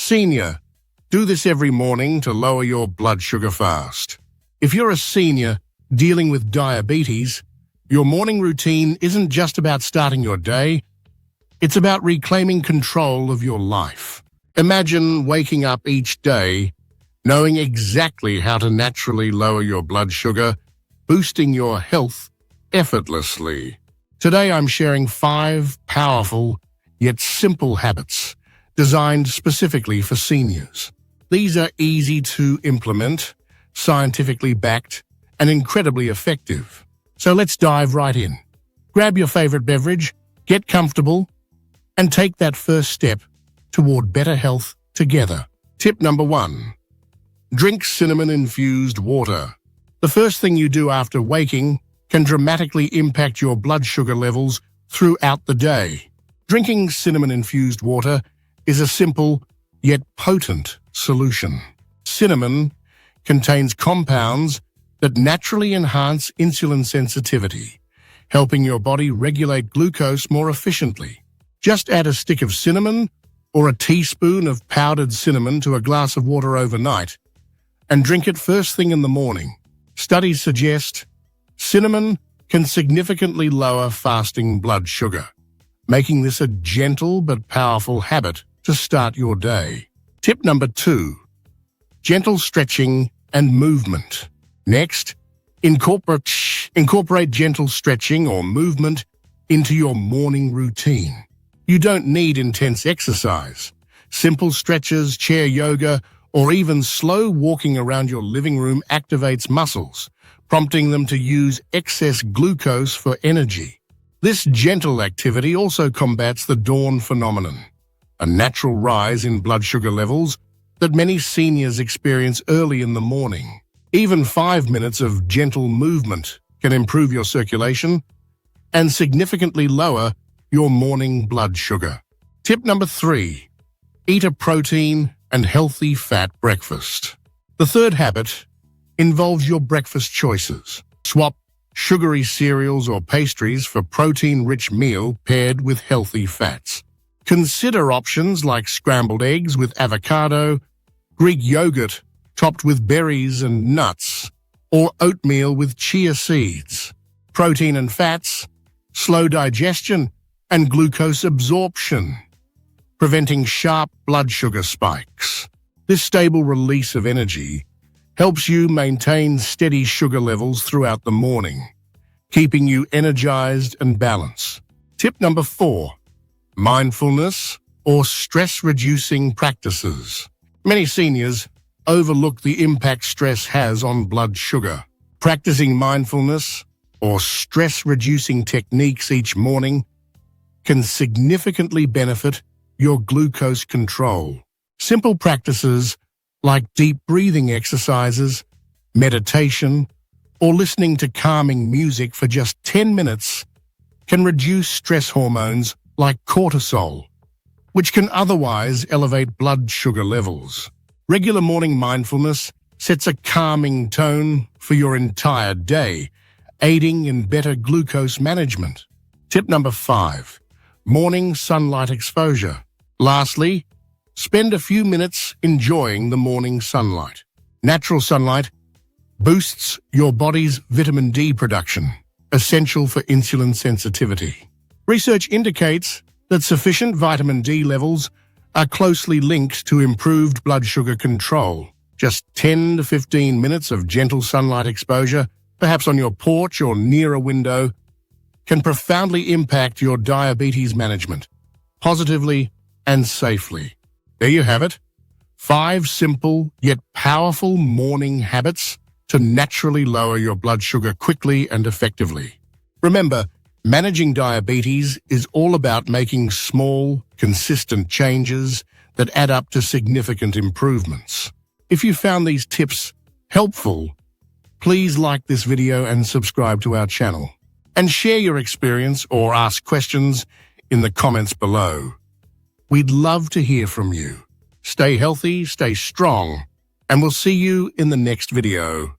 Senior, do this every morning to lower your blood sugar fast. If you're a senior dealing with diabetes, your morning routine isn't just about starting your day, it's about reclaiming control of your life. Imagine waking up each day knowing exactly how to naturally lower your blood sugar, boosting your health effortlessly. Today I'm sharing 5 powerful yet simple habits designed specifically for seniors. These are easy to implement, scientifically backed, and incredibly effective. So let's dive right in. Grab your favorite beverage, get comfortable, and take that first step toward better health together. Tip number 1. Drink cinnamon-infused water. The first thing you do after waking can dramatically impact your blood sugar levels throughout the day. Drinking cinnamon-infused water is a simple yet potent solution. Cinnamon contains compounds that naturally enhance insulin sensitivity, helping your body regulate glucose more efficiently. Just add a stick of cinnamon or a teaspoon of powdered cinnamon to a glass of water overnight and drink it first thing in the morning. Studies suggest cinnamon can significantly lower fasting blood sugar, making this a gentle but powerful habit to start your day. Tip number 2. Gentle stretching and movement. Next, incorporate gentle stretching or movement into your morning routine. You don't need intense exercise. Simple stretches, chair yoga, or even slow walking around your living room activates muscles, prompting them to use excess glucose for energy. This gentle activity also combats the dawn phenomenon, a natural rise in blood sugar levels that many seniors experience early in the morning. Even 5 minutes of gentle movement can improve your circulation and significantly lower your morning blood sugar. Tip number 3. Eat a protein and healthy fat breakfast. The third habit involves your breakfast choices. Swap sugary cereals or pastries for protein-rich meal paired with healthy fats. Consider options like scrambled eggs with avocado, Greek yogurt topped with berries and nuts, or oatmeal with chia seeds. Protein and fats slow digestion and glucose absorption, preventing sharp blood sugar spikes. This stable release of energy helps you maintain steady sugar levels throughout the morning, keeping you energized and balanced. Tip number 4. Mindfulness or stress-reducing practices. Many seniors overlook the impact stress has on blood sugar. Practicing mindfulness or stress-reducing techniques each morning can significantly benefit your glucose control. Simple practices like deep breathing exercises, meditation, or listening to calming music for just 10 minutes can reduce stress hormones like cortisol, which can otherwise elevate blood sugar levels. Regular morning mindfulness sets a calming tone for your entire day, aiding in better glucose management. Tip number 5. Morning sunlight exposure. Lastly, spend a few minutes enjoying the morning sunlight. Natural sunlight boosts your body's vitamin D production, essential for insulin sensitivity. Research indicates that sufficient vitamin D levels are closely linked to improved blood sugar control. Just 10 to 15 minutes of gentle sunlight exposure, perhaps on your porch or near a window, can profoundly impact your diabetes management, positively and safely. There you have it. 5 simple yet powerful morning habits to naturally lower your blood sugar quickly and effectively. Remember, managing diabetes is all about making small, consistent changes that add up to significant improvements. If you found these tips helpful, please like this video and subscribe to our channel. And share your experience or ask questions in the comments below. We'd love to hear from you. Stay healthy, stay strong, and we'll see you in the next video.